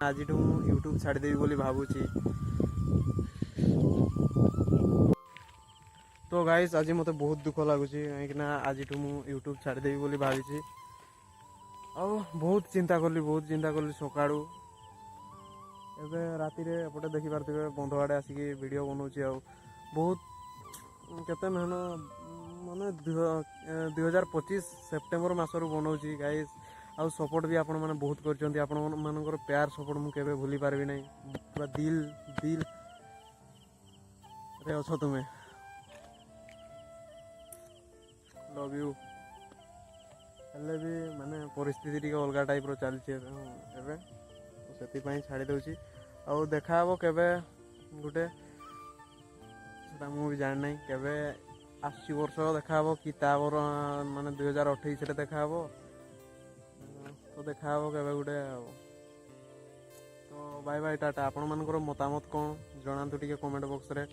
आज यूट्यूब छाड़देवी बोली भावुची। तो गाइस आज मत बहुत दुख लगुच कहीं आज यूट्यूब छाड़देवी बोली भावी बहुत चिंता कली सकाळू एबे राति रे एपटे देखि पारथिबे बंध आड़े आसिक वीडियो बनाऊँगी बहुत केते मेहन माने 2025 सेप्टेम्बर मासरू बनाऊँगी गाइस आउ सपोर्ट भी आपण मैंने बहुत कर आपण मानकर प्यार सपोर्ट मुझे भूली पारबी नहीं पूरा दिल दिल रे अछ तुम्हें लव यू हेल्ले भी माने परिस्थिति टी अलग टाइप रो चलती एवं तो से छाड़ी दूसरी आउ देखा केवे गोटे मुझे जान ना केवे आसी वर्ष देखा कि तावर माने 2028 देखा तो देखा केवे गोटे तो बाय बाय टाटा। आपण मानकर मतामत कौन जनातु टिके कमेंट बॉक्स रे।